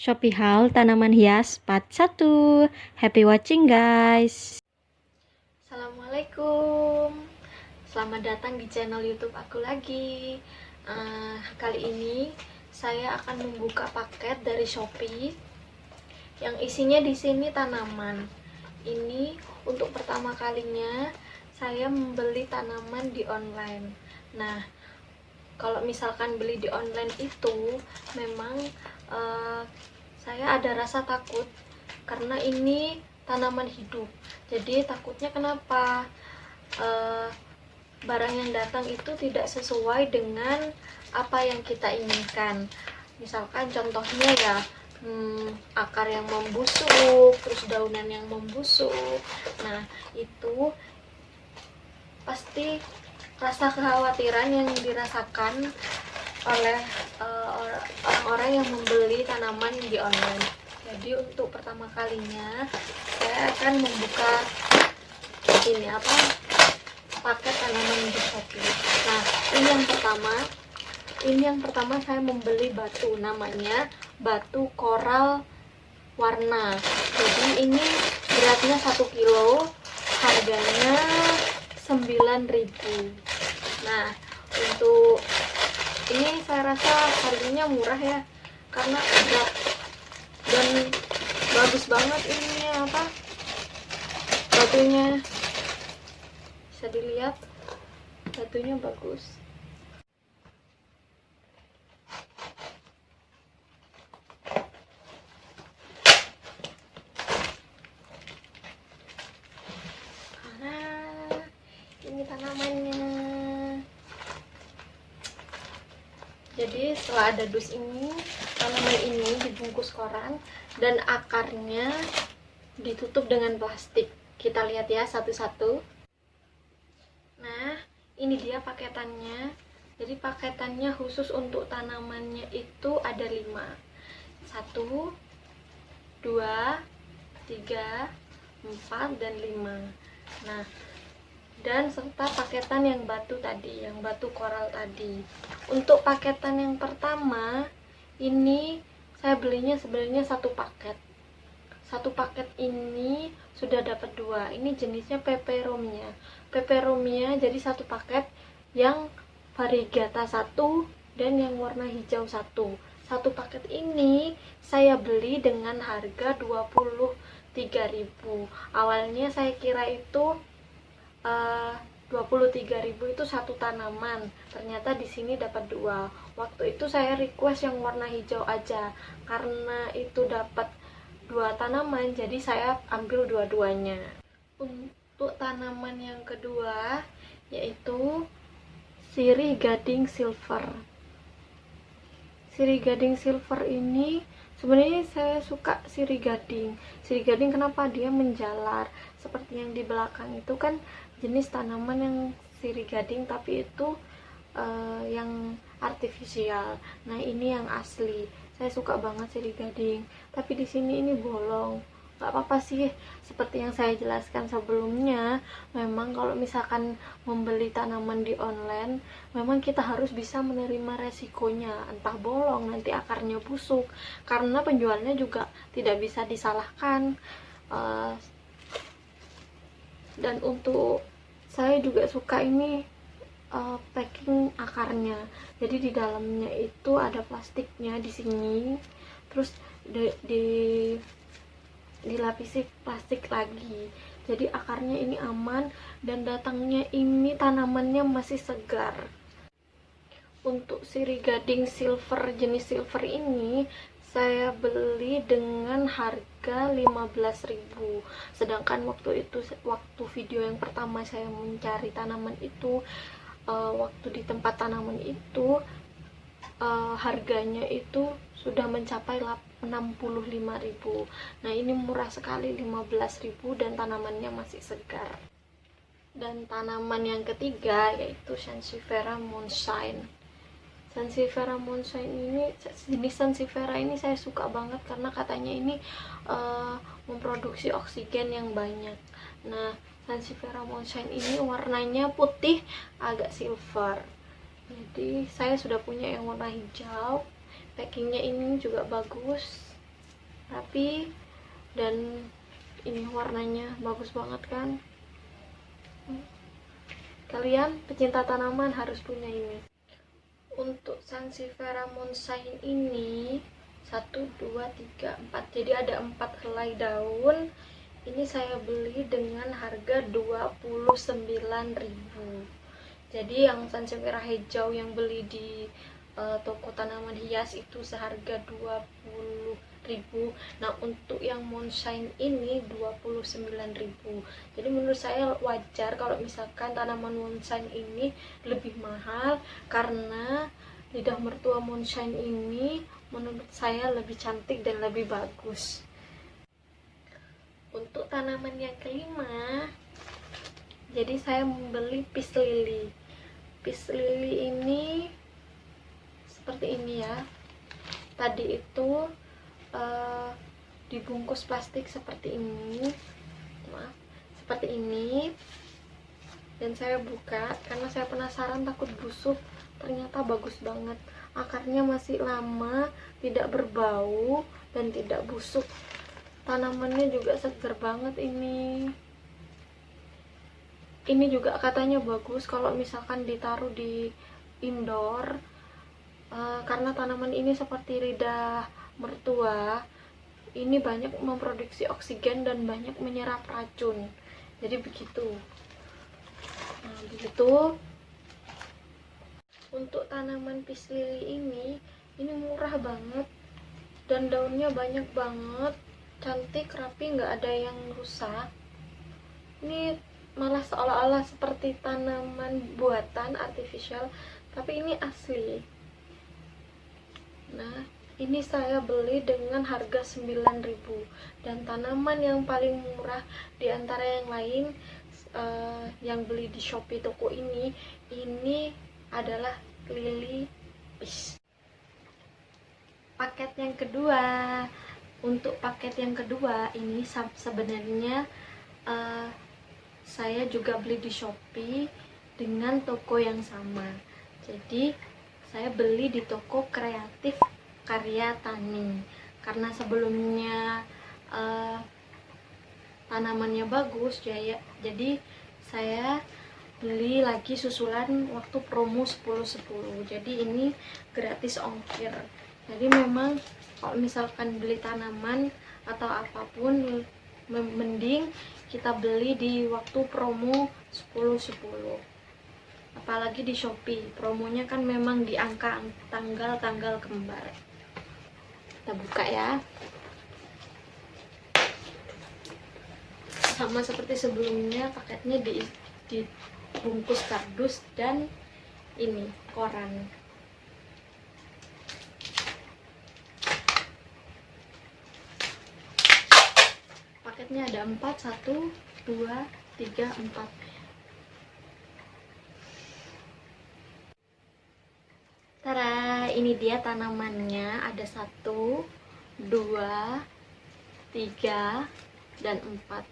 Shopee Haul Tanaman Hias Part 1. Happy watching guys. Assalamualaikum, selamat datang di channel YouTube aku lagi. Kali ini saya akan membuka paket dari Shopee yang isinya di sini tanaman. Ini untuk pertama kalinya saya membeli tanaman di online. Nah, kalau misalkan beli di online itu memang saya ada rasa takut karena ini tanaman hidup. Jadi takutnya kenapa? Barang yang datang itu tidak sesuai dengan apa yang kita inginkan. Misalkan contohnya ya, akar yang membusuk, terus daunan yang membusuk. Nah, itu pasti rasa kekhawatiran yang dirasakan oleh orang-orang yang membeli tanaman di online. Jadi untuk pertama kalinya saya akan membuka paket tanaman di Shopee. Nah, ini yang pertama saya membeli batu, namanya batu koral warna. Jadi ini beratnya 1 kilo, harganya 9.000. Nah, untuk ini saya rasa harganya murah ya, karena berat dan bagus banget ini batunya. Bisa dilihat batunya bagus. Nah, ini tanamannya. Jadi setelah ada dus ini, tanaman ini dibungkus koran dan akarnya ditutup dengan plastik. Kita lihat ya satu-satu. Nah, ini dia paketannya. Jadi paketannya khusus untuk tanamannya itu ada 5. 1, 2, 3, 4, dan 5. Nah, dan serta paketan yang batu tadi, yang batu koral tadi. Untuk paketan yang pertama ini saya belinya sebenarnya satu paket. Satu paket ini sudah dapat 2. Ini jenisnya peperomia. Peperomia jadi satu paket yang variegata 1 dan yang warna hijau 1. Satu paket ini saya beli dengan harga 23.000. Awalnya saya kira itu 23.000 itu satu tanaman, ternyata di sini dapat 2. Waktu itu saya request yang warna hijau aja, karena itu dapat 2 tanaman, jadi saya ambil dua-duanya. Untuk tanaman yang kedua yaitu sirih gading silver. Sirih gading silver ini sebenarnya saya suka sirih gading. Sirih gading kenapa? Dia menjalar. Seperti yang di belakang itu kan jenis tanaman yang sirih gading, tapi itu yang artifisial. Nah, ini yang asli. Saya suka banget sirih gading. Tapi di sini ini bolong. Gak apa-apa sih, seperti yang saya jelaskan sebelumnya, memang kalau misalkan membeli tanaman di online, memang kita harus bisa menerima resikonya, entah bolong, nanti akarnya busuk, karena penjualnya juga tidak bisa disalahkan. Dan untuk saya juga suka ini packing akarnya. Jadi di dalamnya itu ada plastiknya di sini, terus dilapisi plastik lagi. Jadi akarnya ini aman dan datangnya ini tanamannya masih segar. Untuk sirih gading silver jenis silver ini saya beli dengan harga 15.000. Sedangkan waktu video yang pertama saya mencari tanaman itu, waktu di tempat tanaman itu harganya itu sudah mencapai 65.000. Nah, ini murah sekali, 15.000, dan tanamannya masih segar. Dan tanaman yang ketiga yaitu Sansevieria moonshine. Sansevieria moonshine ini, jenis Sansevieria ini saya suka banget karena katanya ini memproduksi oksigen yang banyak. Nah, Sansevieria moonshine ini warnanya putih agak silver. Jadi saya sudah punya yang warna hijau. Packingnya ini juga bagus. rapi, dan ini warnanya bagus banget kan. Kalian pecinta tanaman harus punya ini. Untuk Sansevieria Moonshine ini 1, 2, 3, 4, jadi ada 4 helai daun. Ini saya beli dengan harga 29.000. Jadi yang Sansevieria hijau yang beli di toko tanaman hias itu seharga 20.000. Nah, untuk yang Moonshine ini 29.000. Jadi menurut saya wajar kalau misalkan tanaman Moonshine ini lebih mahal, karena lidah mertua Moonshine ini menurut saya lebih cantik dan lebih bagus. Untuk tanaman yang kelima, jadi saya membeli peace lily. Peace lily ini seperti ini ya. Tadi itu dibungkus plastik seperti ini, maaf, seperti ini, dan saya buka karena saya penasaran, takut busuk. Ternyata bagus banget, akarnya masih lama, tidak berbau dan tidak busuk. Tanamannya juga segar banget ini juga katanya bagus kalau misalkan ditaruh di indoor, karena tanaman ini seperti lidah mertua, ini banyak memproduksi oksigen dan banyak menyerap racun. Jadi begitu. Nah, begitu. Untuk tanaman peace lily ini murah banget dan daunnya banyak banget, cantik, rapi, nggak ada yang rusak. Ini malah seolah-olah seperti tanaman buatan artificial, tapi ini asli. Nah, ini saya beli dengan harga 9.000, dan tanaman yang paling murah di antara yang lain yang beli di Shopee toko ini adalah lily peace. Paket yang kedua. Untuk paket yang kedua ini sebenarnya saya juga beli di Shopee dengan toko yang sama. Jadi saya beli di toko Kreatif Karya Tani, karena sebelumnya tanamannya bagus, jadi saya beli lagi susulan waktu promo 10-10. Jadi ini gratis ongkir. Jadi memang kalau misalkan beli tanaman atau apapun, mending kita beli di waktu promo 10-10. Apalagi di Shopee, promonya kan memang di angka tanggal-tanggal kembar. Kita buka ya. Sama seperti sebelumnya, paketnya dibungkus kardus dan ini koran. Paketnya ada 4, 1, 2, 3, 4. Tara, ini dia tanamannya. Ada 1, 2, 3, dan 4.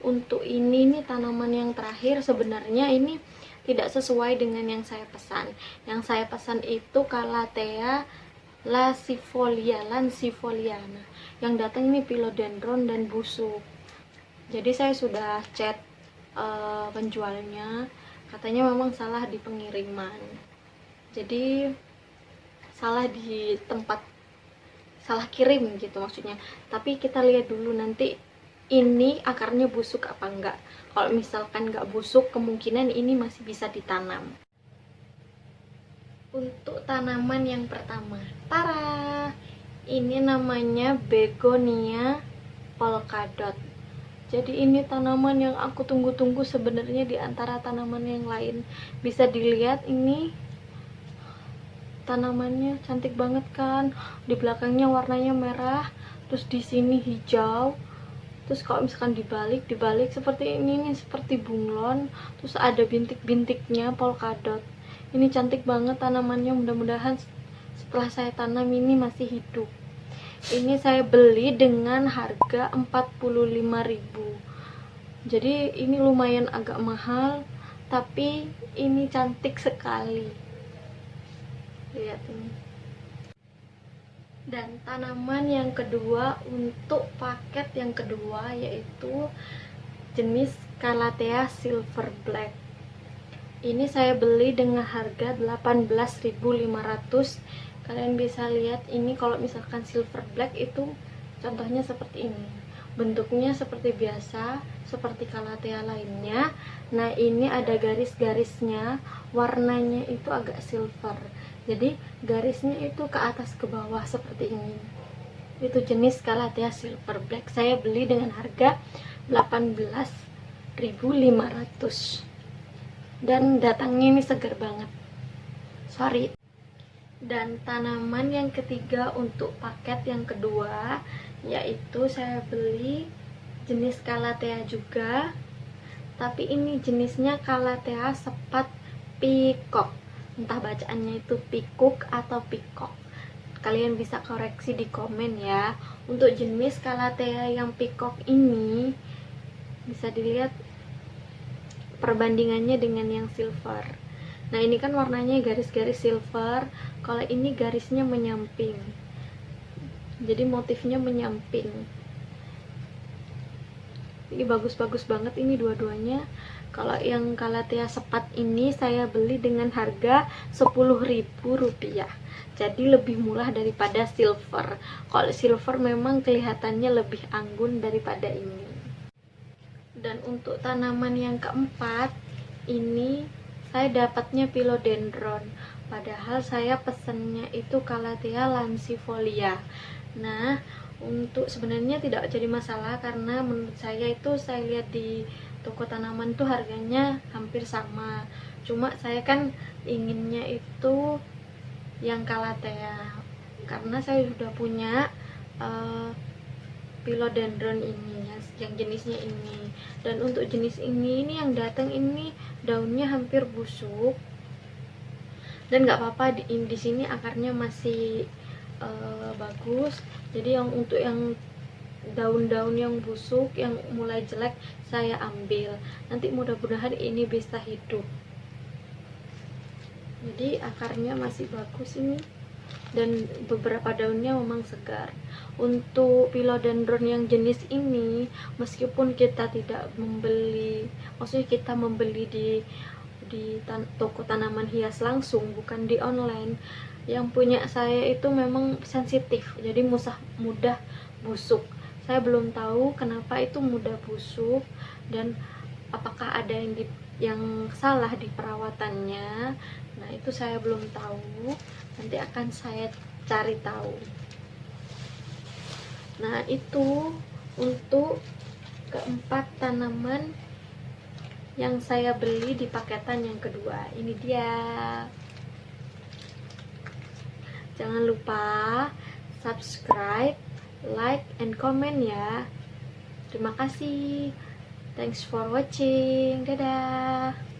Untuk ini nih tanaman yang terakhir, sebenarnya ini tidak sesuai dengan yang saya pesan. Yang saya pesan itu Calathea lancifoliana. Yang datang ini philodendron dan busuk. Jadi saya sudah chat penjualnya, katanya memang salah di pengiriman. Jadi salah di tempat, salah kirim gitu maksudnya. Tapi kita lihat dulu nanti ini akarnya busuk apa enggak. Kalau misalkan enggak busuk, kemungkinan ini masih bisa ditanam. Untuk tanaman yang pertama, tara, ini namanya begonia polkadot. Jadi ini tanaman yang aku tunggu-tunggu sebenarnya di antara tanaman yang lain. Bisa dilihat ini tanamannya cantik banget kan. Di belakangnya warnanya merah, terus di sini hijau. Terus kalau misalkan dibalik seperti ini nih, seperti bunglon. Terus ada bintik-bintiknya polkadot. Ini cantik banget tanamannya. Mudah-mudahan setelah saya tanam ini masih hidup. Ini saya beli dengan harga 45.000. Jadi ini lumayan agak mahal, tapi ini cantik sekali. Lihat ini. Dan tanaman yang kedua untuk paket yang kedua yaitu jenis Calathea Silver Black. Ini saya beli dengan harga 18.500. Kalian bisa lihat ini, kalau misalkan Silver Black itu contohnya seperti ini. Bentuknya seperti biasa, seperti Calathea lainnya. Nah, ini ada garis-garisnya, warnanya itu agak silver. Jadi garisnya itu ke atas ke bawah seperti ini. Itu jenis Calathea Silver Black. Saya beli dengan harga 18.500. Dan datangnya ini segar banget. Sorry. Dan tanaman yang ketiga untuk paket yang kedua yaitu saya beli jenis Calathea juga, tapi ini jenisnya Calathea sepat peacock. Entah bacaannya itu pikuk atau peacock. Kalian bisa koreksi di komen ya. Untuk jenis Calathea yang peacock ini bisa dilihat perbandingannya dengan yang silver. Nah, ini kan warnanya garis-garis silver, kalau ini garisnya menyamping. Jadi motifnya menyamping. Ini bagus-bagus banget ini dua-duanya. Kalau yang Calathea sepat ini saya beli dengan harga Rp10.000. Jadi lebih murah daripada silver. Kalau silver memang kelihatannya lebih anggun daripada ini. Dan untuk tanaman yang keempat, ini saya dapatnya philodendron. Padahal saya pesennya itu Calathea lancifolia. Nah, untuk sebenarnya tidak jadi masalah karena menurut saya itu saya lihat di toko tanaman tuh harganya hampir sama. Cuma saya kan inginnya itu yang Calathea karena saya sudah punya philodendron ini yang jenisnya ini. Dan untuk jenis ini yang datang ini daunnya hampir busuk. Dan nggak apa-apa, di sini akarnya masih bagus. Jadi yang untuk yang daun-daun yang busuk yang mulai jelek saya ambil. Nanti mudah-mudahan ini bisa hidup. Jadi akarnya masih bagus ini. Dan beberapa daunnya memang segar. Untuk philodendron yang jenis ini, meskipun kita tidak membeli, maksudnya kita membeli di toko tanaman hias langsung, bukan di online, yang punya saya itu memang sensitif, jadi mudah busuk. Saya belum tahu kenapa itu mudah busuk dan apakah ada yang salah di perawatannya. Nah, itu saya belum tahu, nanti akan saya cari tahu. Nah, itu untuk keempat tanaman yang saya beli di paketan yang kedua. Ini dia. Jangan lupa subscribe, like, and comment ya. Terima kasih. Thanks for watching. Dadah.